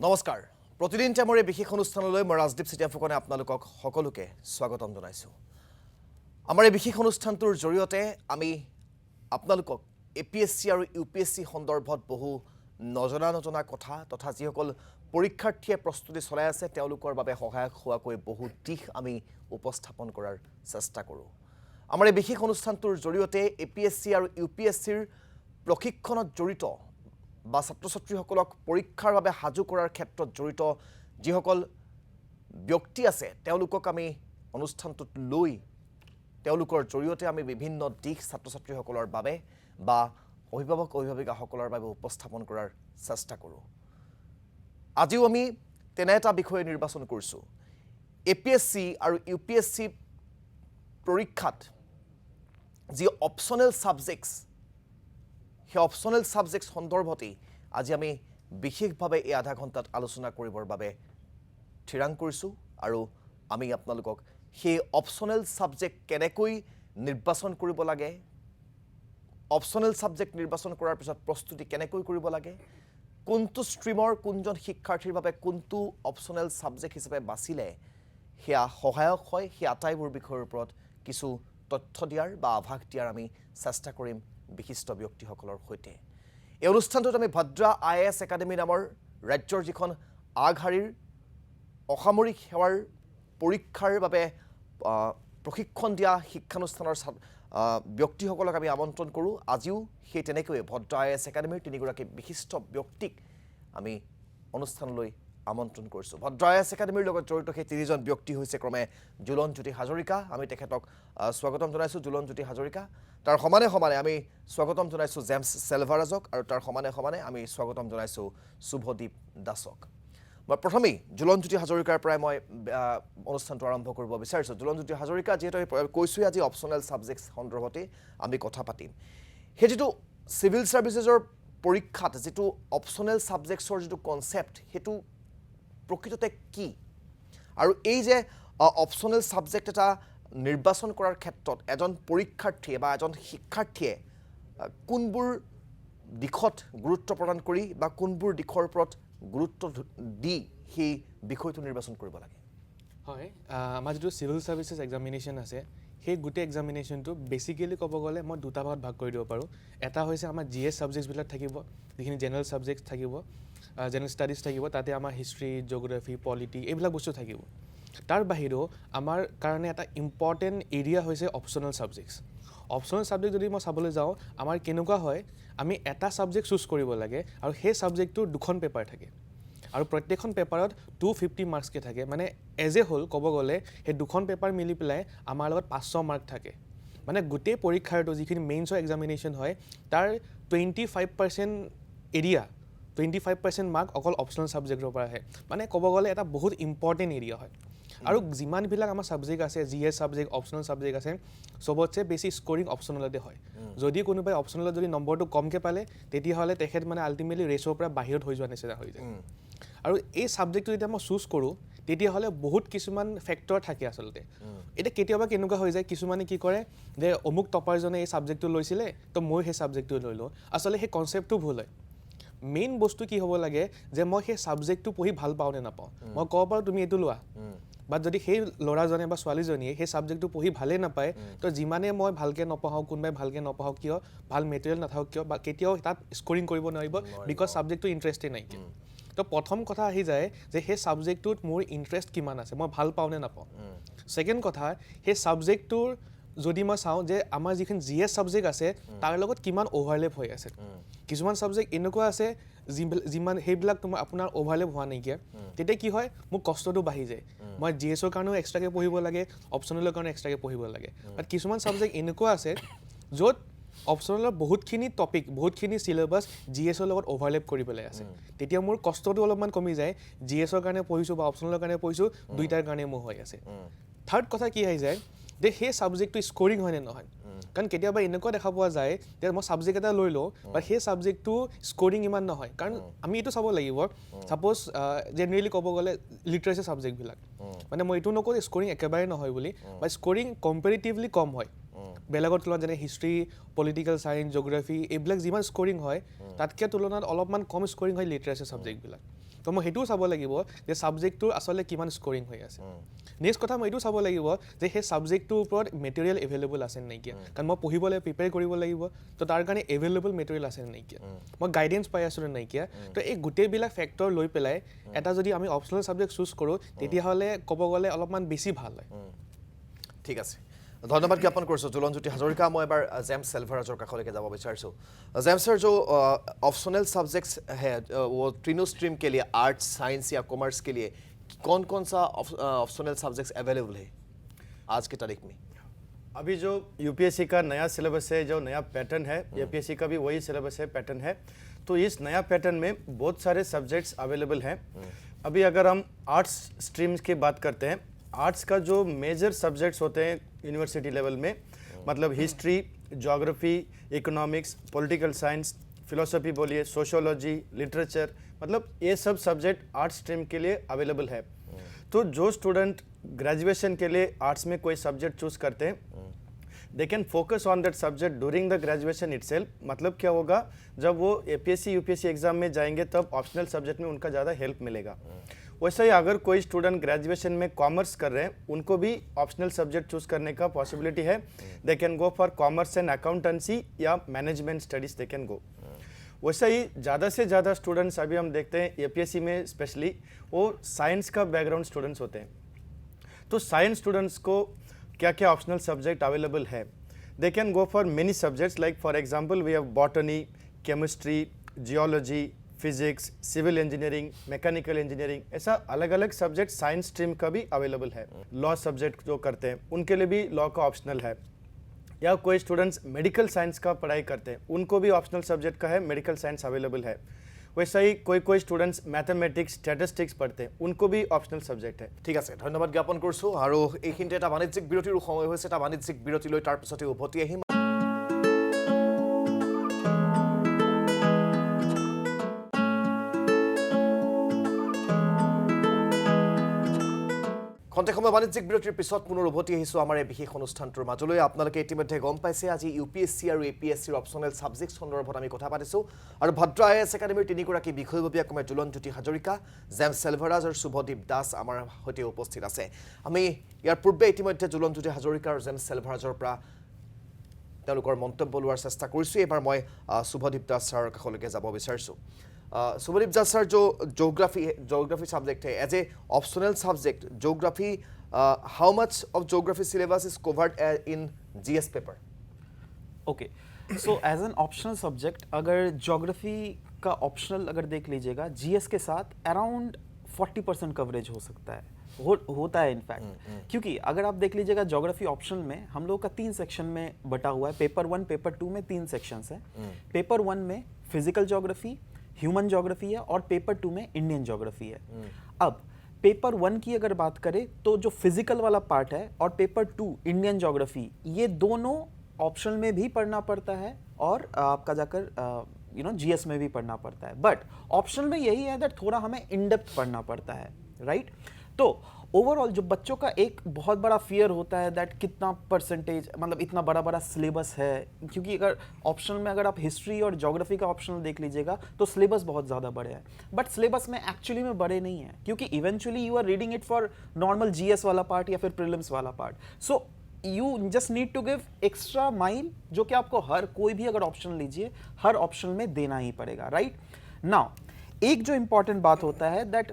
নমস্কাৰ প্ৰতিদিন টাইমৰে বিশেষ অনুষ্ঠানলৈ মই ৰাজদীপ চিটিয়া ফুকনে আপোনালোকক সকলোকে স্বাগতম জনাইছো আমাৰ এই বিশেষ অনুষ্ঠানটোৰ জৰিয়তে আমি আপোনালোকক এপিএসসি আৰু ইউপিএসসি সন্দৰ্ভত বহু নজনা কথা তথা যিসকল পৰীক্ষাৰ্থীয়ে প্ৰস্তুতি চলাই আছে তেওঁলোকৰ বাবে সহায়ক হোৱাকৈ বহু দিশ আমি উপস্থাপন কৰাৰ চেষ্টা কৰোঁ আমাৰ এই বিশেষ অনুষ্ঠানটোৰ জৰিয়তে এপিএসসি আৰু ইউপিএসসিৰ প্ৰশিক্ষণত জড়িত বা ছাত্ৰ-ছাত্ৰীসকলক পৰীক্ষাৰ বাবে হাজু কৰাৰ ক্ষেত্ৰত জড়িত যিসকল ব্যক্তি আছে তেওঁলোকক আমি অনুষ্ঠানটোত লৈ তেওঁলোকৰ জৰিয়তে আমি বিভিন্ন দিশ ছাত্ৰ-ছাত্ৰীসকলৰ বাবে বা অভিভাৱক-অভিভাৱিকাসকলৰ বাবে উপস্থাপন কৰাৰ চেষ্টা কৰোঁ আজিও আমি তেনে এটা বিষয় নিৰ্বাচন কৰিছোঁ এপিএসসি আৰু ইউপিএসসি পৰীক্ষাত যি অপচনেল সাবজেক্টস সেই অপচনেল সাবজেক্টস সন্দৰ্ভতেই আজি আমি বিশেষভাৱে এই আধা ঘণ্টাত আলোচনা কৰিবৰ বাবে ঠিৰাং কৰিছোঁ আৰু আমি আপোনালোকক সেই অপচনেল সাবজেক্ট কেনেকৈ নিৰ্বাচন কৰিব লাগে অপচনেল সাবজেক্ট নিৰ্বাচন কৰাৰ পিছত প্ৰস্তুতি কেনেকৈ কৰিব লাগে কোনটো ষ্ট্ৰীমৰ কোনজন শিক্ষাৰ্থীৰ বাবে কোনটো অপচনেল সাবজেক্ট হিচাপে বাছিলে হেয়া সহায়ক হয় সেই আটাইবোৰ বিষয়ৰ ওপৰত কিছু তথ্য দিয়াৰ বা আভাস দিয়াৰ আমি চেষ্টা কৰিম বিশিষ্ট ব্যক্তিসকলৰ সৈতে এই অনুষ্ঠানটোত আমি ভদ্ৰা আইএএছ একাডেমি নামৰ ৰাজ্যৰ যিখন আগশাৰীৰ অসামৰিক সেৱাৰ পৰীক্ষাৰ বাবে প্ৰশিক্ষণ দিয়া শিক্ষানুষ্ঠানৰ ব্যক্তিসকলক আমি আমন্ত্ৰণ কৰোঁ আজিও সেই তেনেকৈ ভদ্ৰা আইএএছ একাডেমিৰ তিনিগৰাকী বিশিষ্ট ব্যক্তিক আমি অনুষ্ঠানলৈ আমন্ত্ৰণ কৰিছোঁ ভদ্ৰা আইএএছ একাডেমিৰ লগত জড়িত সেই তিনিজন ব্যক্তি হৈছে ক্ৰমে জুলনজ্যোতি হাজৰিকা আমি তেখেতক স্বাগতম জনাইছোঁ জুলনজ্যোতি হাজৰিকা তাৰ সমানে আমি স্বাগতম জনাইছোঁ জেমছ সেলভাৰাজক আৰু তাৰ সমানে আমি স্বাগতম জনাইছোঁ শুভদীপ দাসক মই প্ৰথমেই জুলনজ্যোতি হাজৰিকাৰ পৰাই মই অনুষ্ঠানটো আৰম্ভ কৰিব বিচাৰিছোঁ জুলনজ্যোতি হাজৰিকা যিহেতু কৈছোঁই আজি অপচনেল সাবজেক্টছ সন্দৰ্ভতে আমি কথা পাতিম সেই যিটো চিভিল সাৰ্ভিচেছৰ পৰীক্ষাত যিটো অপচনেল সাবজেক্টছৰ যিটো কনচেপ্ট সেইটো প্ৰকৃততে কি আৰু এই যে অপচনেল সাবজেক্ট এটা নিৰ্বাচন কৰাৰ ক্ষেত্ৰত এজন পৰীক্ষাৰ্থীয়ে বা এজন শিক্ষাৰ্থীয়ে কোনবোৰ দিশত গুৰুত্ব প্ৰদান কৰি বা কোনবোৰ দিশৰ ওপৰত গুৰুত্ব দি সেই বিষয়টো নিৰ্বাচন কৰিব লাগে হয় আমাৰ যিটো চিভিল সাৰ্ভিচেছ এক্সামিনেশ্যন আছে সেই গোটেই এক্সামিনেশ্যনটো বেচিকেলি ক'ব গ'লে মই দুটা ভাগত ভাগ কৰি দিব পাৰোঁ এটা হৈছে আমাৰ জিএছ ছাবজেক্টছবিলাক থাকিব যিখিনি জেনেৰেল ছাবজেক্ট থাকিব জেনেৰেল ষ্টাডিজ থাকিব তাতে আমাৰ হিষ্ট্ৰী জিঅ'গ্ৰাফি পলিটি এইবিলাক বস্তু থাকিব তাৰ বাহিৰেও আমাৰ কাৰণে এটা ইম্পৰ্টেণ্ট এৰিয়া হৈছে অপচনেল ছাবজেক্টছ অপচনেল ছাবজেক্ট যদি মই চাবলৈ যাওঁ আমাৰ কেনেকুৱা হয় আমি এটা ছাবজেক্ট চুজ কৰিব লাগে আৰু সেই ছাবজেক্টটোৰ দুখন পেপাৰ থাকে আৰু প্ৰত্যেকখন পেপাৰত 250 মাৰ্কছকৈ থাকে মানে এজ এ হ'ল ক'ব গ'লে সেই দুখন পেপাৰ মিলি পেলাই আমাৰ লগত 500 মাৰ্ক থাকে মানে গোটেই পৰীক্ষাৰটো যিখিনি মেইনছৰ এক্সামিনেশ্যন হয় তাৰ 25% এৰিয়া 25% মাৰ্ক অকল অপচনেল ছাবজেক্টৰ পৰা আহে মানে ক'ব গ'লে এটা বহুত ইম্পৰ্টেণ্ট এৰিয়া হয় আৰু যিমানবিলাক আমাৰ ছাবজেক্ট আছে জিএছ ছাবজেক্ট অপচনেল ছাবজেক্ট আছে চবতছে বেছি স্ক'ৰিং অপচনেলতে হয় যদি কোনোবাই অপচনেলত যদি নম্বৰটো কমকৈ পালে তেতিয়াহ'লে তেখেত মানে আল্টিমেটলি ৰেচৰ পৰা বাহিৰত হৈ যোৱা নিচিনা হৈ যায় আৰু এই ছাবজেক্টটো যেতিয়া মই চুজ কৰোঁ তেতিয়াহ'লে বহুত কিছুমান ফেক্টৰ থাকে আচলতে এতিয়া কেতিয়াবা কেনেকুৱা হৈ যায় কিছুমানে কি কৰে যে অমুক টপাৰজনে এই ছাবজেক্টটো লৈছিলে তো মই সেই ছাবজেক্টটো লৈ লওঁ আচলতে সেই কনচেপ্টটো ভুল হয় মেইন বস্তু কি হ'ব লাগে যে মই সেই ছাবজেক্টটো পঢ়ি ভাল পাওঁ নে নাপাওঁ মই ক'ব পাৰোঁ তুমি এইটো লোৱা বাট যদি সেই ল'ৰাজনে বা ছোৱালীজনীয়ে সেই ছাবজেক্টটো পঢ়ি ভালেই নাপায় তো যিমানে মই ভালকৈ নপঢ়াওঁ কোনোবাই ভালকৈ নপঢ়াওক কিয় ভাল মেটেৰিয়েল নাথাকক কিয় বা কেতিয়াও তাত স্ক'ৰিং কৰিব নোৱাৰিব বিকজ ছাবজেক্টটো ইণ্টাৰেষ্টেই নাইকিয়া তো প্ৰথম কথা আহি যায় যে সেই ছাবজেক্টটোত মোৰ ইণ্টাৰেষ্ট কিমান আছে মই ভাল পাওঁ নে নাপাওঁ ছেকেণ্ড কথা সেই ছাবজেক্টটোৰ যদি মই চাওঁ যে আমাৰ যিখিনি জিএছ ছাবজেক্ট আছে তাৰ লগত কিমান অভাৰলেপ হৈ আছে কিছুমান ছাবজেক্ট এনেকুৱা আছে যিমান সেইবিলাক তোমাৰ আপোনাৰ অভাৰলেপ হোৱা নাইকিয়া তেতিয়া কি হয় মোৰ কষ্টটো বাঢ়ি যায় মই জিএছৰ কাৰণেও এক্সট্ৰাকৈ পঢ়িব লাগে অপচনেলৰ কাৰণে এক্সট্ৰাকৈ পঢ়িব লাগে বাট কিছুমান ছাবজেক্ট এনেকুৱা আছে য'ত অপচনেলৰ বহুতখিনি টপিক বহুতখিনি চিলেবাছ জিএছৰ লগত অভাৰলেপ কৰি পেলাই আছে তেতিয়া মোৰ কষ্টটো অলপমান কমি যায় জিএছৰ কাৰণে পঢ়িছোঁ বা অপচনেলৰ কাৰণে পঢ়িছোঁ দুইটাৰ কাৰণে মোৰ হৈ আছে থাৰ্ড কথা কি আহি যায় যে সেই ছাবজেক্টটো স্ক'ৰিং হয় নে নহয় কাৰণ কেতিয়াবা এনেকুৱা দেখা পোৱা যায় যে মই ছাবজেক্ট এটা লৈ লওঁ বা সেই ছাবজেক্টটো স্ক'ৰিং ইমান নহয় কাৰণ আমি এইটো চাব লাগিব ছাপ'জ জেনেৰেলি ক'ব গ'লে লিটাৰেচাৰ ছাবজেক্টবিলাক মানে মই এইটো নকওঁ যে স্ক'ৰিং একেবাৰে নহয় বুলি বা স্ক'ৰিং কম্পেৰিটিভলি কম হয় বেলেগৰ তুলনাত যেনে হিষ্ট্ৰী পলিটিকেল চায়েন্স জিঅ'গ্ৰাফি এইবিলাক যিমান স্ক'ৰিং হয় তাতকৈ তুলনাত অলপমান কম স্ক'ৰিং হয় লিটাৰেচাৰ ছাবজেক্টবিলাক তো মই সেইটোও চাব লাগিব যে ছাবজেক্টটোৰ আচলতে কিমান স্ক'ৰিং হৈ আছে নেক্সট কথা মই এইটো চাব লাগিব যে সেই ছাবজেক্টটোৰ ওপৰত মেটেৰিয়েল এভেইলেবল আছে নাইকিয়া কাৰণ মই পঢ়িবলৈ প্ৰিপেয়াৰ কৰিব লাগিব তো তাৰ কাৰণে এভেইলেবল মেটেৰিয়েল আছে নাইকিয়া মই গাইডেঞ্চ পাই আছোঁ নাইকিয়া তো এই গোটেইবিলাক ফেক্টৰ লৈ পেলাই এটা যদি আমি অপশ্যনেল ছাবজেক্ট চুজ কৰোঁ তেতিয়াহ'লে ক'ব গ'লে অলপমান বেছি ভাল হয় ঠিক আছে ধন্যবাদ জ্ঞাপন কৰিছোঁ জুলনজ্যোতি হাজৰিকা মই এবাৰ जेम्स सेल्वराजर काखলৈকে যাব বিচাৰিছোঁ जेम्स सर जो ऑप्शनल सब्जेक्ट्स है वो तीनों स्ट्रीम के लिए आर्ट्स साइंस या कॉमर्स के लिए कौन सा ऑप्शनल सब्जेक्ट्स अवेलेबल है आज की तारीख में अभी जो यूपीएससी का नया सिलेबस है जो नया पैटर्न है एपीएससी का भी वही सिलेबस है पैटर्न है तो इस नया पैटर्न में बहुत सारे सब्जेक्ट्स अवेलेबल हैं अभी अगर हम आर्ट्स स्ट्रीम्स की बात करते हैं आर्ट्स का जो मेजर सब्जेक्ट्स होते हैं यूनिवर्सिटी लेवल में मतलब history geography economics political science philosophy बोलिए सोशियोलॉजी लिटरेचर मतलब ये सब सब्जेक्ट आर्ट्स स्ट्रीम के लिए अवेलेबल है तो जो स्टूडेंट ग्रेजुएशन के लिए आर्ट्स में कोई सब्जेक्ट चूज करते हैं they can focus on that subject during the graduation itself मतलब क्या होगा जब वो एपीएससी यूपीएससी एग्जाम में जाएंगे तब ऑप्शनल सब्जेक्ट में उनका ज़्यादा हेल्प मिलेगा वैसे ही अगर कोई स्टूडेंट ग्रेजुएशन में कॉमर्स कर रहे हैं उनको भी ऑप्शनल सब्जेक्ट चूज करने का पॉसिबिलिटी है they can go for commerce and accountancy या management studies they can go वैसे ही ज़्यादा से ज़्यादा स्टूडेंट्स अभी हम देखते हैं एपीएससी में स्पेशली वो साइंस का बैकग्राउंड स्टूडेंट्स होते हैं तो साइंस स्टूडेंट्स को क्या क्या ऑप्शनल सब्जेक्ट अवेलेबल है they can go for many subjects like for example we have botany chemistry geology physics civil engineering mechanical engineering ऐसा अलग अलग सब्जेक्ट साइंस स्ट्रीम का भी अवेलेबल है लॉ सब्जेक्ट जो करते हैं उनके लिए भी लॉ का ऑप्शनल है या कोई स्टूडेंट्स मेडिकल साइंस का पढ़ाई करते हैं उनको भी ऑप्शनल सब्जेक्ट का है मेडिकल साइंस अवेलेबल है वैसा ही कोई स्टूडेंट्स मैथमेटिक्स स्टैटिस्टिक्स पढ़ते हैं उनको भी ऑप्शनल सब्जेक्ट है ঠিক আছে ধন্যবাদ জ্ঞাপন কৰিছোঁ আৰু এইখিনিতে এটা বাণিজ্যিক বিৰতিৰ সময় হৈছে এটা বাণিজ্যিক বিৰতি লৈ তাৰ পিছতে উভতি আহিম খন্তেক সময় বাণিজ্যিক বিৰতিৰ পিছত পুনৰ উভতি আহিছোঁ আমাৰ এই বিশেষ অনুষ্ঠানটোৰ মাজলৈ আপোনালোকে ইতিমধ্যে গম পাইছে আজি ইউপিএসসি আৰু এপিএসসিৰ অপশ্যনেল ছাবজেক্ট সন্দৰ্ভত আমি কথা পাতিছোঁ আৰু ভদ্ৰ আইএএছ একাডেমীৰ তিনিগৰাকী বিষয়ববীয়াক্ৰমে জুলনজ্যোতি হাজৰিকা জেমছ সেলভাৰাজ আৰু শুভদীপ দাস আমাৰ সৈতে উপস্থিত আছে আমি ইয়াৰ পূৰ্বে ইতিমধ্যে জুলনজ্যোতি হাজৰিকা আৰু জেমছ সেলভাৰাজৰ পৰা তেওঁলোকৰ মন্তব্য লোৱাৰ চেষ্টা কৰিছোঁ এবাৰ মই শুভদীপ দাস ছাৰৰ কাষলৈকে যাব বিচাৰিছোঁ शुभदीप दास सर जो जोग्राफी सब्जेक्ट है as a optional subject geography how much of geography syllabus is covered in GS paper okay so as an optional subject अगर ज्योग्राफी का ऑप्शनल अगर देख लीजिएगा जीएस के साथ अराउंड 40% कवरेज हो सकता है होता है इनफैक्ट क्योंकि अगर आप देख लीजिएगा ज्योग्राफी ऑप्शनल में हम लोग का 3 सेक्शन में बटा हुआ है पेपर 1 पेपर 2 में 3 सेक्शंस हैं पेपर 1 में फिजिकल ज्योग्राफी ह्यूमन ज्योग्राफी है और पेपर 2 में इंडियन ज्योग्राफी है अब पेपर 1 की अगर बात करें तो जो फिजिकल वाला पार्ट है और पेपर 2 इंडियन ज्योग्राफी ये दोनों ऑप्शनल में भी पढ़ना पड़ता है और आपका जाकर जीएस में भी पढ़ना पड़ता है बट ऑप्शनल में यही है दैट थोड़ा हमें इन डेप्थ पढ़ना पड़ता है राइट तो ओवरऑल जो बच्चों का एक बहुत बड़ा फियर होता है दैट कितना परसेंटेज मतलब इतना बड़ा बड़ा सिलेबस है क्योंकि अगर ऑप्शनल में अगर आप हिस्ट्री और ज्योग्राफी का ऑप्शनल देख लीजिएगा तो सिलेबस बहुत ज़्यादा बड़े हैं बट सिलेबस में एक्चुअली में बड़े नहीं है क्योंकि eventually you are reading it for normal GS वाला पार्ट या फिर प्रीलिम्स वाला part so you just need to give extra mile जो कि आपको हर कोई भी अगर ऑप्शन लीजिए हर ऑप्शन में देना ही पड़ेगा राइट नाउ एक जो इंपॉर्टेंट बात होता है दैट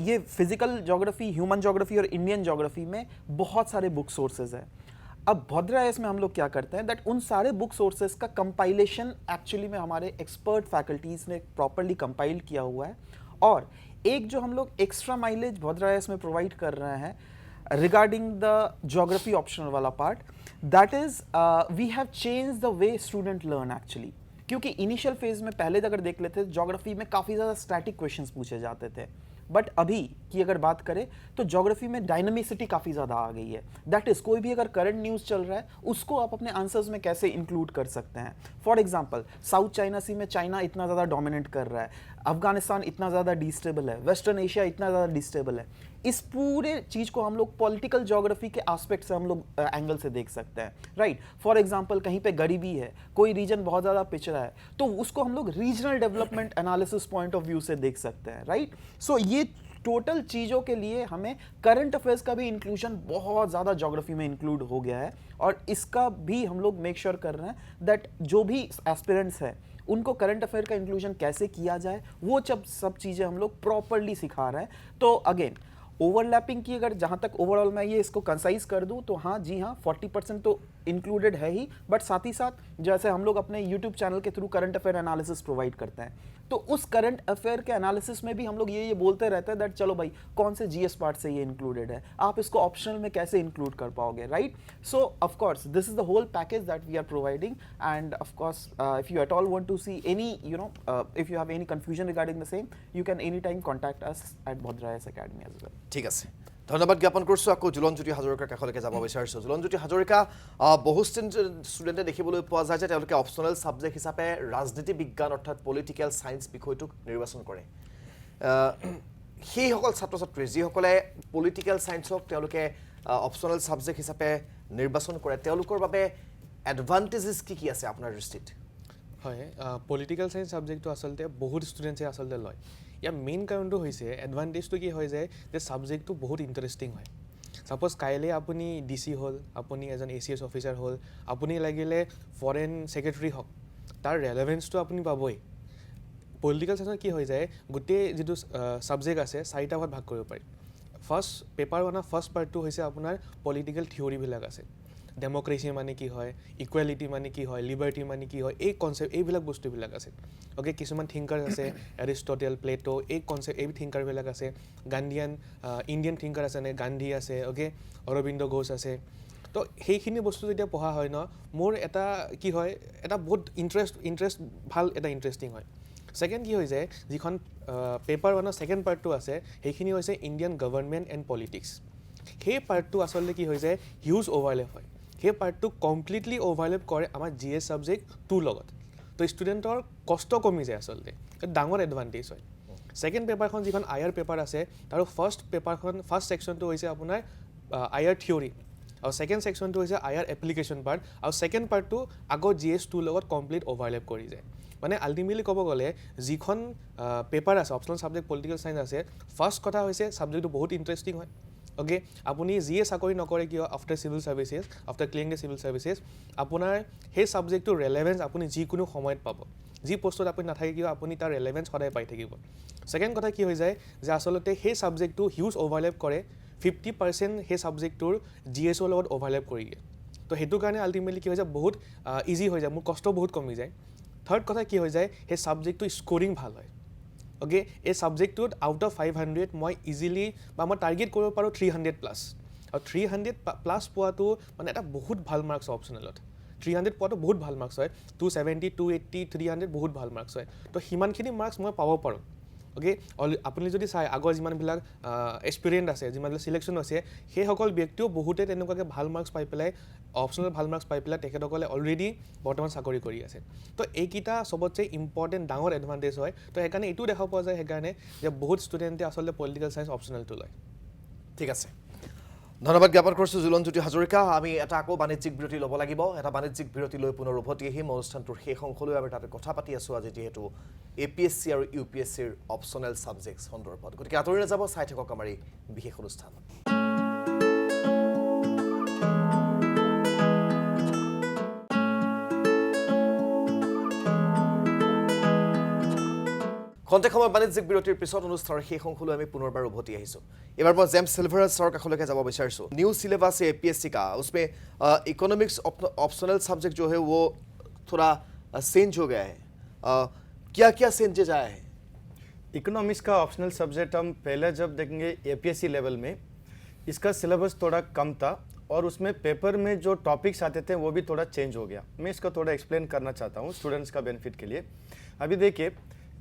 ये फिजिकल ज्योग्राफी ह्यूमन ज्योग्राफी और इंडियन ज्योग्राफी में बहुत सारे बुक सोर्सेज हैं अब भद्र आईएएस में हम लोग क्या करते हैं दैट उन सारे बुक सोर्सेज का कंपाइलेशन एक्चुअली में हमारे एक्सपर्ट फैकल्टीज ने प्रॉपरली कंपाइल किया हुआ है और एक जो हम लोग एक्स्ट्रा माइलेज भद्र आईएएस में प्रोवाइड कर रहे हैं रिगार्डिंग द ज्योग्राफी ऑप्शनल वाला part that is we have change the way student learn actually क्योंकि इनिशियल फेज में पहले अगर देख लेते ज्योग्राफी में काफ़ी ज़्यादा स्टैटिक क्वेश्चंस पूछे जाते थे बट अभी की अगर बात करें तो ज्योग्राफी में डायनामिसिटी काफ़ी ज़्यादा आ गई है दैट इज़ कोई भी अगर करंट न्यूज़ चल रहा है उसको आप अपने आंसर्स में कैसे इंक्लूड कर सकते हैं फॉर एग्जांपल साउथ चाइना सी में चाइना इतना ज़्यादा डोमिनेट कर रहा है अफगानिस्तान इतना ज़्यादा डिस्टेबल है, वेस्टर्न एशिया इतना ज़्यादा डिस्टेबल है, इस पूरे चीज़ को हम लोग पॉलिटिकल ज्योग्राफी के एस्पेक्ट से हम लोग एंगल से देख सकते हैं, राइट। फॉर एग्जांपल कहीं पे गरीबी है, कोई रीजन बहुत ज़्यादा पिछड़ा है, तो उसको हम लोग regional development analysis point of view से देख सकते हैं, राइट। सो ये टोटल चीज़ों के लिए हमें करंट अफेयर्स का भी इंक्लूजन बहुत ज़्यादा ज्योग्राफी में इंक्लूड हो गया है, और इसका भी हम लोग मेक श्योर कर रहे हैं दैट जो भी एस्पिरेंट्स हैं उनको करंट अफेयर का इंक्लूजन कैसे किया जाए, वो सब चीज़ें हम लोग प्रॉपरली सिखा रहे हैं। तो अगेन ओवरलैपिंग की अगर जहाँ तक ओवरऑल मैं ये इसको कंसाइज कर दूँ तो हाँ जी हाँ 40% तो इंक्लूडेड है ही, बट साथ ही साथ जैसे हम लोग अपने यूट्यूब चैनल के through current affair analysis provide करते हैं, तो उस करंट अफेयर के एनालिसिस में भी हम लोग ये बोलते रहते हैं दैट चलो भाई कौन से जीएस पार्ट से ये इंक्लूडेड है, आप इसको ऑप्शनल में कैसे इंक्लूड कर पाओगे, right. So of course this is the whole package that we are providing, and of course if you at all want to see any if you have any confusion regarding the same, you can anytime contact us at Bhodra IAS Academy as well. ঠিক আছে, ধন্যবাদ জ্ঞাপন কৰিছোঁ। আকৌ জুলনজ্যোতি হাজৰিকাৰ কাষলৈকে যাব বিচাৰিছোঁ। জুলনজ্যোতি হাজৰিকা, বহু ষ্টুডেণ্টে দেখিবলৈ পোৱা যায় যে তেওঁলোকে অপশ্যনেল ছাবজেক্ট হিচাপে ৰাজনীতি বিজ্ঞান অৰ্থাৎ পলিটিকেল ছায়েন্স বিষয়টোক নিৰ্বাচন কৰে। সেইসকল ছাত্ৰ ছাত্ৰী যিসকলে পলিটিকেল ছায়েন্সক তেওঁলোকে অপশ্যনেল ছাবজেক্ট হিচাপে নিৰ্বাচন কৰে, তেওঁলোকৰ বাবে এডভান্টেজেছ কি কি আছে আপোনাৰ দৃষ্টিত? হয়, পলিটিকেল ছায়েন্স ছাবজেক্টটো আচলতে বহুত ষ্টুডেণ্টছে আচলতে লয়। ইয়াৰ মেইন কাৰণটো হৈছে এডভান্টেজটো কি হৈ যায় যে ছাবজেক্টটো বহুত ইণ্টাৰেষ্টিং হয়। ছাপ'জ কাইলৈ আপুনি DC হ'ল, আপুনি এজন ACS অফিচাৰ হ'ল, আপুনি লাগিলে ফৰেন ছেক্ৰেটাৰী হওক, তাৰ ৰেলেভেঞ্চটো আপুনি পাবই। পলিটিকেল ছায়েন্সত কি হৈ যায়, গোটেই যিটো ছাবজেক্ট আছে 4টা ভাগত ভাগ কৰিব পাৰি। ফাৰ্ষ্ট পেপাৰ ওৱানৰ ফাৰ্ষ্ট পাৰ্টটো হৈছে আপোনাৰ পলিটিকেল থিয়ৰিবিলাক আছে। ডেমক্ৰেচি মানে কি হয়, ইকুৱেলিটি মানে কি হয়, লিবাৰ্টি মানে কি হয়, এই কনচেপ্ট এইবিলাক বস্তুবিলাক আছে। অ'কে, কিছুমান থিংকাৰ আছে, এৰিষ্টটেল, প্লেটো, এই কনচেপ্ট এই থিংকাৰবিলাক আছে। গান্ধীয়ান ইণ্ডিয়ান থিংকাৰ আছে, গান্ধী আছে, অ'কে, অৰবিন্দ ঘোষ আছে। তো সেইখিনি বস্তু যেতিয়া পঢ়া হয় ন, মোৰ এটা কি হয়, এটা বহুত ইণ্টাৰেষ্ট ভাল এটা ইণ্টাৰেষ্টিং হয়। ছেকেণ্ড কি হৈ যায়, যিখন পেপাৰ ওৱানৰ ছেকেণ্ড পাৰ্টটো আছে সেইখিনি হৈছে ইণ্ডিয়ান গভৰ্ণমেণ্ট এণ্ড পলিটিক্স। সেই পাৰ্টটো আচলতে কি হৈ যায়, হিউজ অভাৰলেপ হয়। সেই পাৰ্টটো কমপ্লিটলি অভাৰলেপ কৰে আমাৰ GS ছাবজেক্ট 2 লগত। তো ষ্টুডেণ্টৰ কষ্ট কমি যায় আচলতে, এইটো ডাঙৰ এডভান্টেজ হয়। ছেকেণ্ড পেপাৰখন যিখন IR পেপাৰ আছে, তাৰ ফাৰ্ষ্ট ছেকশ্যনটো হৈছে আপোনাৰ IR থিয়ৰী, আৰু ছেকেণ্ড ছেকশ্যনটো হৈছে IR এপ্লিকেশ্যন পাৰ্ট, আৰু ছেকেণ্ড পাৰ্টটো আকৌ GS 2 লগত কমপ্লিট অভাৰলেপ কৰি যায়। মানে আল্টিমেটলি ক'ব গ'লে যিখন পেপাৰ আছে অপশ্যনেল ছাবজেক্ট পলিটিকেল ছায়েন্স আছে, ফাৰ্ষ্ট কথা হৈছে ছাবজেক্টটো বহুত ইণ্টাৰেষ্টিং হয়। অ'কে, আপুনি যিয়ে চাকৰি নকৰে কিয় after civil services, after ক্লিয়াৰিং the civil services, আপোনাৰ সেই ছাবজেক্টটোৰ ৰেলেভেঞ্চ আপুনি যিকোনো সময়ত পাব। যি পষ্টত আপুনি নাথাকে কিয় আপুনি তাৰ ৰেলেভেঞ্চ সদায় পাই থাকিব। ছেকেণ্ড কথা কি হৈ যায় যে আচলতে সেই ছাবজেক্টটো হিউজ অভাৰলেপ কৰে, 50% সেই ছাবজেক্টটোৰ GSৰ লগত অভাৰলেপ কৰি দিয়ে। তো সেইটো কাৰণে আল্টিমেটলি কি হৈ যায়, বহুত ইজি হৈ যায়, মোৰ কষ্ট বহুত কমি যায়। থাৰ্ড কথা কি হৈ যায়, সেই ছাবজেক্টটো স্ক'ৰিং ভাল হয়। অ'কে, এই ছাবজেক্টটোত আউট অফ 500 মই ইজিলি বা মই টাৰ্গেট কৰিব পাৰোঁ 300+, আৰু 300+ পোৱাটো মানে এটা বহুত ভাল মাৰ্কছ অপশ্যনেলত। 300 পোৱাটো বহুত ভাল মাৰ্কছ হয়, 270, 280, 300 বহুত ভাল মাৰ্কছ হয়। তো সিমানখিনি মাৰ্কছ মই পাব পাৰোঁ। অ'কে, আপুনি যদি চাই আগৰ যিমানবিলাক এক্সপিৰিয়েঞ্চ আছে, যিমানবিলাক চিলেকশ্যন আছে, সেইসকল ব্যক্তিও বহুতে তেনেকুৱাকৈ ভাল মাৰ্কছ পাই পেলাই, অপশ্যনেল ভাল মাৰ্কছ পাই পেলাই তেখেতসকলে অলৰেডি বৰ্তমান চাকৰি কৰি আছে। তো এইকেইটা চবতছে ইম্পৰ্টেণ্ট ডাঙৰ এডভান্টেজ হয়। তো সেইকাৰণে এইটো দেখা পোৱা যায় সেইকাৰণে যে বহুত ষ্টুডেণ্টে আচলতে পলিটিকেল ছায়েন্স অপশ্যনেলটো লয়। ঠিক আছে, ধন্যবাদ জ্ঞাপন কৰিছোঁ জুলনজ্যোতি হাজৰিকা। আমি এটা আকৌ বাণিজ্যিক বিৰতি ল'ব লাগিব। এটা বাণিজ্যিক বিৰতি লৈ পুনৰ উভতি আহিম। অনুষ্ঠানটোৰ শেষ অংশলৈ আমি তাতে কথা পাতি আছোঁ আজি যিহেতু APSC আৰু UPSCৰ অপশ্যনেল ছাবজেক্ট সন্দৰ্ভত। গতিকে আঁতৰি নাযাব, চাই থাকক আমাৰ এই বিশেষ অনুষ্ঠান। খন্তেক সময় বাণিজ্যিক বিৰতিৰ পিছত অনুষ্ঠানৰ শেষ অংশলৈ আমি পুনৰবাৰ উভতি আহিছোঁ। এবাৰ মই জেমছ সিলভাৰাছ ছাৰৰ কাষলৈকে যাব বিচাৰিছোঁ। न्यू सिलेबस है APSC का, उसमें इकोनॉमिक्स ऑप्शनल सब्जेक्ट जो है वो थोड़ा चेंज हो गया है, क्या क्या चेंजेज आया है? इकोनॉमिक्स का ऑप्शनल सब्जेक्ट हम पहले जब देखेंगे APSC लेवल में, इसका सिलेबस थोड़ा कम था और उसमें पेपर में जो टॉपिक्स आते थे वो भी थोड़ा चेंज हो गया। मैं इसका थोड़ा एक्सप्लेन करना चाहता हूँ स्टूडेंट्स का बेनिफिट के लिए। अभी देखिए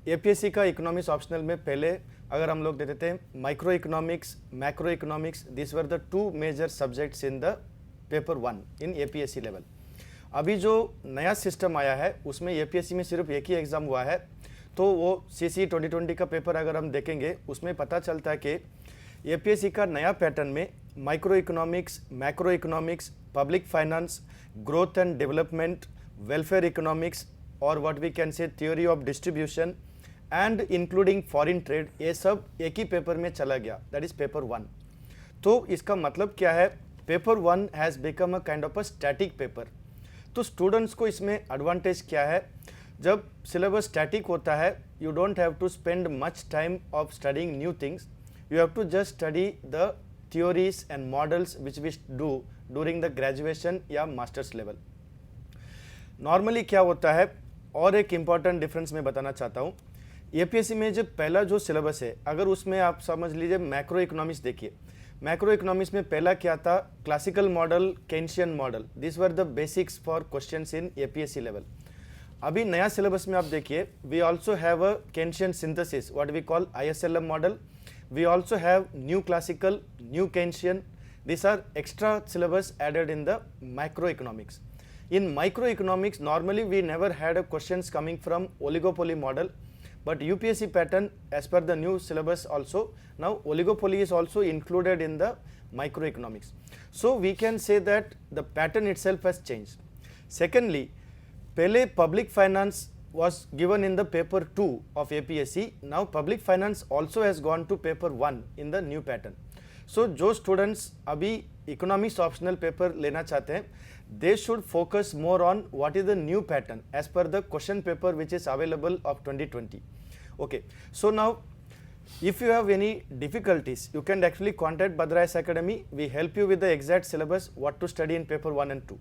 APSC का इकोनॉमिक्स ऑप्शनल में पहले अगर हम लोग देते थे micro economics, macro economics, this were the 2 major subjects in the paper 1 in APSC level. अभी जो नया सिस्टम आया है उसमें APSC में सिर्फ एक ही एग्ज़ाम हुआ है, तो वो CC 2020 का पेपर अगर हम देखेंगे उसमें पता चलता है कि APSC का नया पैटर्न में micro economics, macro economics, public finance, growth and development, welfare economics और what we can say theory of distribution and including foreign trade, ये सब एक ही पेपर में चला गया, दैट इज पेपर 1। तो इसका मतलब क्या है, paper 1 has become a kind of a static paper. तो स्टूडेंट्स को इसमें एडवांटेज क्या है, जब सिलेबस स्टैटिक होता है you don't have to spend much time of studying new things, you have to just study the theories and models which we do during the graduation या masters level. Normally क्या होता है, और एक important difference मैं बताना चाहता हूँ, APSC में जो पहला जो सिलेबस है, अगर उसमें आप समझ लीजिए मैक्रो इकोनॉमिक्स देखिए, मैक्रो इकोनॉमिक्स में पहला क्या था, classical model, Keynesian model, this were the basics for questions in APSC level. अभी नया सिलेबस में आप देखिए, we also have a Keynesian synthesis, what we call ISLM model, we also have new classical, new Keynesian. These are extra syllabus added in the microeconomics. In microeconomics, normally we never had a questions coming from oligopoly model, but UPSC pattern as per the new syllabus also, now oligopoly is also included in the microeconomics. So we can say that the pattern itself has changed. Secondly, पहले public finance was given in the paper 2 of APSC. Now public finance also has gone to paper 1 in the new pattern. So जो students अभी economics optional paper लेना चाहते हैं, they should focus more on what is the new pattern as per the question paper which is available of 2020. Okay, so now if you have any difficulties, you can actually contact Bhadra S Academy. We help you with the exact syllabus what to study in paper 1 and 2.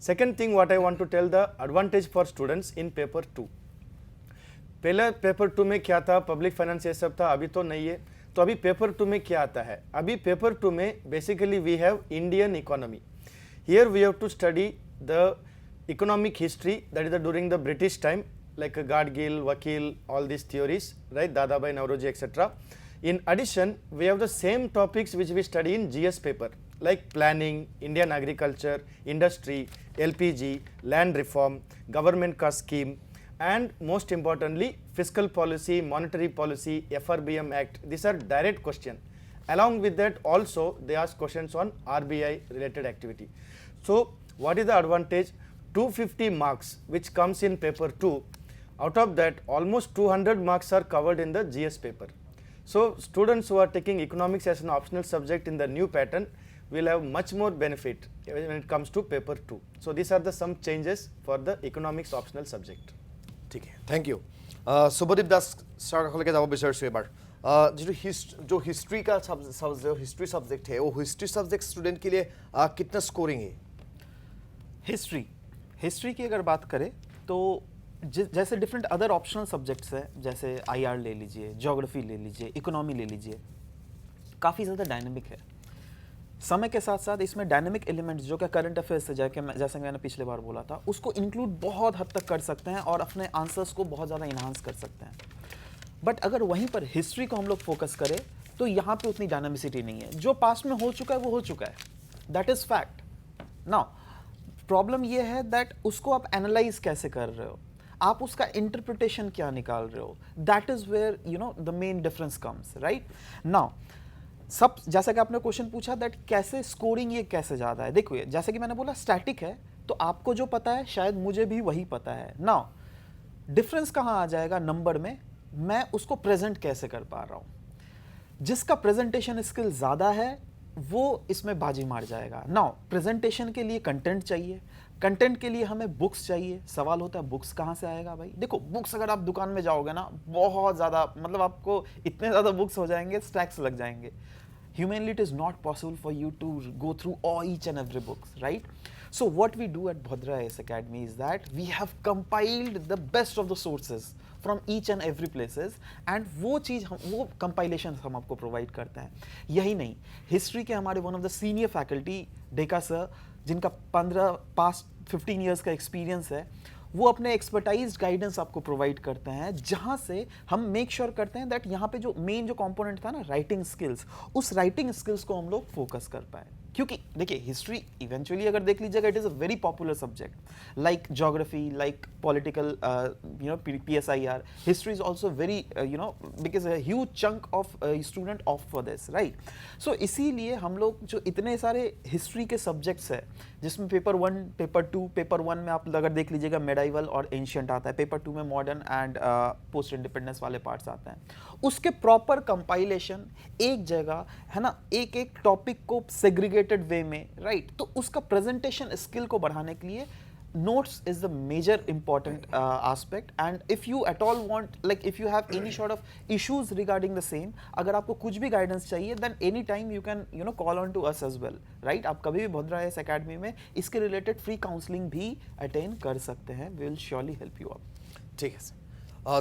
Second thing what I want to tell, the advantage for students in paper 2. पहले paper 2 में क्या था, public finance ये सब था, अभी तो नहीं है। तो अभी पेपर 2 में क्या आता है, अभी पेपर 2 में basically we have Indian economy. Here we have to study the economic history that is during the British time, like Gadgil, Vakil, all these theories, right, Dadabhai Nauroji, etc. In addition, we have the same topics which we study in GS paper, like planning, Indian agriculture, industry, LPG, land reform, government cost scheme, and most importantly, fiscal policy, monetary policy, FRBM Act. These are direct questions. Along with that, also they ask questions on RBI related activity. So, what is the advantage? 250 marks which comes in paper 2. Out of that, almost 200 marks are covered in the GS paper. So students who are taking economics as an optional subject in the new pattern will have much more benefit when it comes to paper 2. So these are the some changes for the economics optional subject. ठीक है, thank you. Shubhadeep Das sir काखলৈকে যাব বিচাৰিছোঁ এবাৰ। जो history का history subject है, वो हिस्ट्री सब्जेक्ट स्टूडेंट के लिए कितना स्कोरिंग है? हिस्ट्री की अगर बात करें तो जैसे डिफरेंट अदर ऑप्शनल सब्जेक्ट्स हैं, जैसे IR ले लीजिए, ज्योग्राफी ले लीजिए, इकोनॉमी ले लीजिए, काफ़ी ज़्यादा डायनेमिक है। समय के साथ साथ इसमें डायनेमिक एलिमेंट्स जो कि करंट अफेयर्स से जैसे मैंने पिछले बार बोला था, उसको इंक्लूड बहुत हद तक कर सकते हैं और अपने आंसर्स को बहुत ज़्यादा इन्हांस कर सकते हैं। बट अगर वहीं पर हिस्ट्री को हम लोग फोकस करें तो यहाँ पे उतनी डायनामिसिटी नहीं है। जो पास्ट में हो चुका है वो हो चुका है, that is fact. Now problem ये है दैट उसको आप एनालाइज कैसे कर रहे हो, आप उसका इंटरप्रिटेशन क्या निकाल रहे हो, that is where you know the main difference comes, right. Now सब जैसा कि आपने क्वेश्चन पूछा दैट कैसे स्कोरिंग ये कैसे ज़्यादा है, देखो ये जैसे कि मैंने बोला स्टैटिक है, तो आपको जो पता है शायद मुझे भी वही पता है। नाउ डिफरेंस कहाँ आ जाएगा नंबर में, मैं उसको प्रेजेंट कैसे कर पा रहा हूँ। जिसका प्रेजेंटेशन स्किल ज़्यादा है वो इसमें बाजी मार जाएगा। नाउ प्रेजेंटेशन के लिए कंटेंट चाहिए, कंटेंट के लिए हमें बुक्स चाहिए। सवाल होता है बुक्स कहाँ से आएगा भाई। देखो बुक्स अगर आप दुकान में जाओगे ना, बहुत ज़्यादा मतलब आपको इतने ज़्यादा बुक्स हो जाएंगे, स्टैक्स लग जाएंगे। Humanly it is not possible for you to go through each and every books, right? So what we do at Bhadra IAS Academy is that we have compiled the best of the sources from each and every places, and वो चीज़ वो compilation हम आपको provide करते हैं। यही नहीं, history के हमारे one of the senior faculty Deka sir, जिनका 15 years का एक्सपीरियंस है, वो अपने एक्सपर्टाइज्ड गाइडेंस आपको प्रोवाइड करते हैं, जहाँ से हम मेक श्योर करते हैं दैट यहाँ पे जो मेन जो कंपोनेंट था ना राइटिंग स्किल्स, उस राइटिंग स्किल्स को हम लोग फोकस कर पाए। क्योंकि देखिए हिस्ट्री इवेंचुअली अगर देख लीजिएगा it is a very popular subject like geography like political PSIR history is also very because a huge chunk of student of for this right so इसीलिए हम लोग जो इतने सारे हिस्ट्री के सब्जेक्ट्स है जिसमें पेपर 1 पेपर 2 पेपर 1 में आप अगर देख लीजिएगा मेडाइवल और एंशियंट आता है पेपर 2 में मॉडर्न एंड पोस्ट इंडिपेंडेंस वाले पार्ट्स आते हैं उसके प्रॉपर कंपाइलेशन एक जगह है ना एक एक टॉपिक को सेग्रीगेटेड वे में राइट तो उसका प्रेजेंटेशन स्किल को बढ़ाने के लिए notes is the major important aspect and if you at all want like if you have any sort of issues regarding the same अगर आपको कुछ भी guidance चाहिए then any time you can call on to us as well right आप कभी भी भद्रा IAS Academy में इसके related free counseling भी attain कर सकते हैं we will surely help you out ঠিক আছে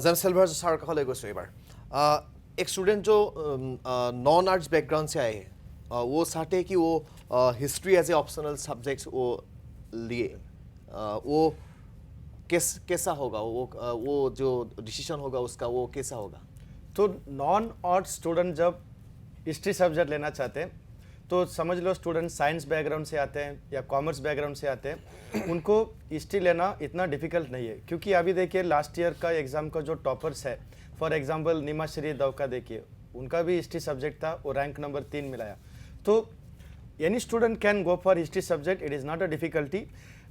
जेम्स सिल्वर सर का ले गए बार एक स्टूडेंट जो नॉन आर्ट्स बैकग्राउंड से आए वो चाहते हैं कि वो history as a optional subject वो लिए वो कैसा होगा वो जो डिसीजन होगा उसका वो कैसा होगा तो नॉन आर्ट स्टूडेंट जब हिस्ट्री सब्जेक्ट लेना चाहते हैं तो समझ लो स्टूडेंट साइंस बैकग्राउंड से आते हैं या कॉमर्स बैकग्राउंड से आते हैं उनको हिस्ट्री लेना इतना डिफिकल्ट नहीं है क्योंकि अभी देखिए लास्ट ईयर का एग्ज़ाम का जो टॉपर्स है फॉर एग्जांपल निमाश्री दवका देखिए उनका भी हिस्ट्री सब्जेक्ट था वो रैंक नंबर 3 मिलाया तो any student can go for history subject it is not a difficulty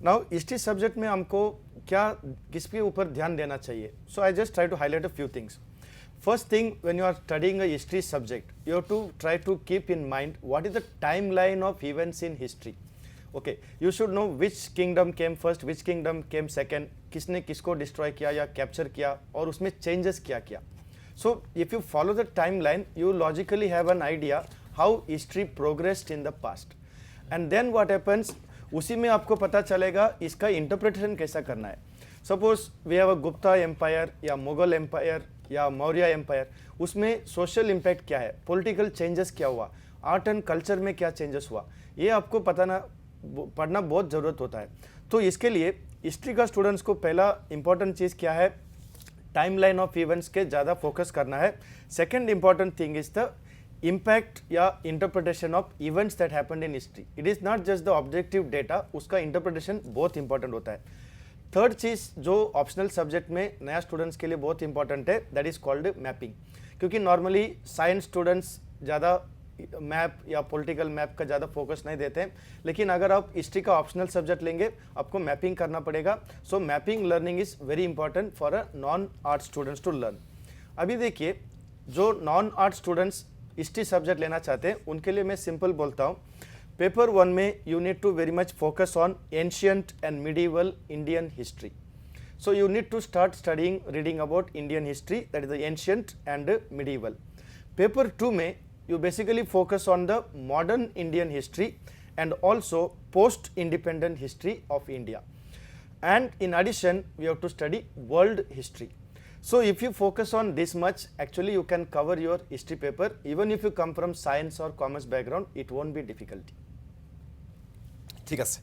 now history subject में हमको क्या किसके ऊपर ध्यान देना चाहिए so I just try to highlight a few things first thing when you are studying a history subject you have to try to keep in mind what is the timeline of events in history okay you should know which kingdom came first which kingdom came second किसने किसको destroy किया या capture किया और उसमें changes क्या किया so if you follow the timeline you logically have an idea how history progressed in the past and then what happens उसी में आपको पता चलेगा इसका इंटरप्रिटेशन कैसा करना है suppose we have a Gupta empire या मुगल एम्पायर या मौर्य एम्पायर उसमें सोशल इम्पैक्ट क्या है पॉलिटिकल चेंजेस क्या हुआ आर्ट एंड कल्चर में क्या चेंजेस हुआ ये आपको पढ़ना बहुत ज़रूरत होता है तो इसके लिए हिस्ट्री का स्टूडेंट्स को पहला इंपॉर्टेंट चीज़ क्या है टाइमलाइन ऑफ इवेंट्स के ज़्यादा फोकस करना है second important thing is the impact या interpretation of events that happened in history. It is not just the objective data, उसका interpretation बहुत important होता है. थर्ड चीज़ जो ऑप्शनल सब्जेक्ट में नया स्टूडेंट्स के लिए बहुत इंपॉर्टेंट है दैट इज़ कॉल्ड मैपिंग क्योंकि नॉर्मली साइंस स्टूडेंट्स ज़्यादा मैप या पॉलिटिकल मैप का ज़्यादा फोकस नहीं देते हैं लेकिन अगर आप हिस्ट्री का ऑप्शनल सब्जेक्ट लेंगे आपको मैपिंग करना पड़ेगा so mapping learning is very important for a non art students to learn अभी देखिए जो non art students history subject लेना चाहते हैं उनके लिए मैं सिंपल बोलता हूँ पेपर 1 में you need to very much focus on ancient and medieval Indian history so you need to start studying reading about Indian history that is the ancient and medieval paper 2 में you basically focus on the modern Indian history and also post-independent history of India. And in addition, we have to study world history. So if you focus on this much, actually you can cover your history paper. Even if you come from science or commerce background, it won't be difficult. ঠিক আছে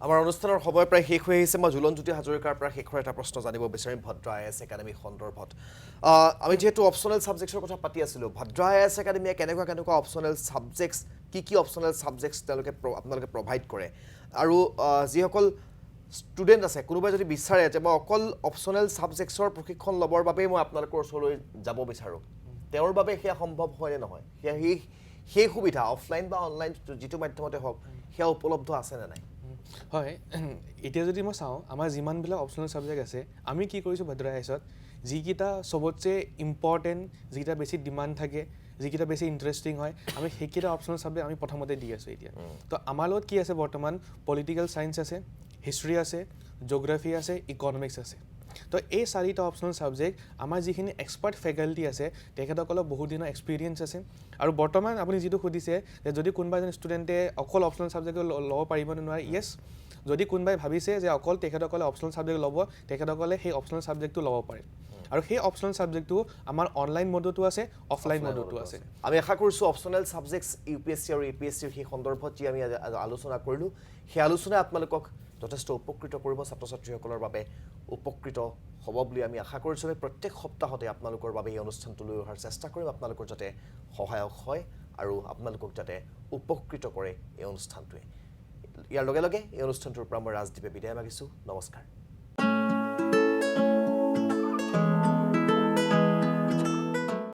আমাৰ অনুষ্ঠানৰ সময় প্ৰায় শেষ হৈ আহিছে মই জুলনজ্যোতি হাজৰিকাৰ পৰা শেষৰ এটা প্ৰশ্ন জানিব বিচাৰিম ভদ্ৰা IAS একাডেমি সন্দৰ্ভত আমি যেহেতু অপচনেল সাবজেক্টৰ কথা পাতি আছিলোঁ ভদ্ৰা IAS একাডেমিয়ে কেনেকুৱা অপচনেল সাবজেক্টছ কি অপচনেল সাবজেক্টছ তেওঁলোকে আপোনালোকে প্ৰভাইড কৰে আৰু যিসকল ষ্টুডেণ্ট আছে কোনোবাই যদি বিচাৰে যে মই অকল অপচনেল সাবজেক্টছৰ প্ৰশিক্ষণ ল'বৰ বাবেই মই আপোনালোকৰ ওচৰলৈ যাব বিচাৰোঁ তেওঁৰ বাবে সেয়া সম্ভৱ হয়নে নহয় সেই সুবিধা অফলাইন বা অনলাইন যিটো মাধ্যমতে হওক সেয়া উপলব্ধ আছেনে নাই হয় এতিয়া যদি মই চাওঁ আমাৰ যিমানবিলাক অপচনেল ছাবজেক্ট আছে আমি কি কৰিছোঁ ভদ্ৰা IASত যিকেইটা চবতছে ইম্পৰ্টেণ্ট যিকেইটা বেছি ডিমাণ্ড থাকে যিকেইটা বেছি ইণ্টাৰেষ্টিং হয় আমি সেইকেইটা অপচনেল ছাবজেক্ট আমি প্ৰথমতে দি আছোঁ এতিয়া তো আমাৰ লগত কি আছে বৰ্তমান পলিটিকেল ছায়েন্স আছে হিষ্ট্ৰী আছে জিঅ'গ্ৰাফী আছে ইকনমিক্স আছে তো এই চাৰিটা অপচনেল ছাবজেক্ট আমাৰ যিখিনি এক্সপাৰ্ট ফেকাল্টি আছে তেখেতসকলৰ বহুত দিনৰ এক্সপিৰিয়েঞ্চ আছে আৰু বৰ্তমান আপুনি যিটো সুধিছে যে যদি কোনোবা এজন ষ্টুডেণ্টে অকল অপচনেল ছাবজেক্ট ল'ব পাৰিব নে নোৱাৰে য়েছ যদি কোনোবাই ভাবিছে যে অকল তেখেতসকলে অপচনেল ছাবজেক্ট ল'ব তেখেতসকলে সেই অপচনেল ছাবজেক্টটো ল'ব পাৰে আৰু সেই অপচনেল ছাবজেক্টটো আমাৰ অনলাইন মোডতো আছে অফলাইন মোডতো আছে আমি আশা কৰিছোঁ অপচনেল ছাবজেক্টছ UPSC আৰু APSCৰ সেই সন্দৰ্ভত যি আমি আলোচনা কৰিলোঁ সেই আলোচনাই আপোনালোকক যথেষ্ট উপকৃত কৰিব ছাত্ৰ ছাত্ৰীসকলৰ বাবে উপকৃত হ'ব বুলি আমি আশা কৰিছোঁ আমি প্ৰত্যেক সপ্তাহতে আপোনালোকৰ বাবে এই অনুষ্ঠানটো লৈ অহাৰ চেষ্টা কৰিম আপোনালোকৰ যাতে সহায়ক হয় আৰু আপোনালোকক যাতে উপকৃত কৰে এই অনুষ্ঠানটোৱে। ইয়াৰ লগে লগে এই অনুষ্ঠানটোৰ পৰা মই ৰাজদ্বীপে বিদায় মাগিছোঁ। নমস্কাৰ।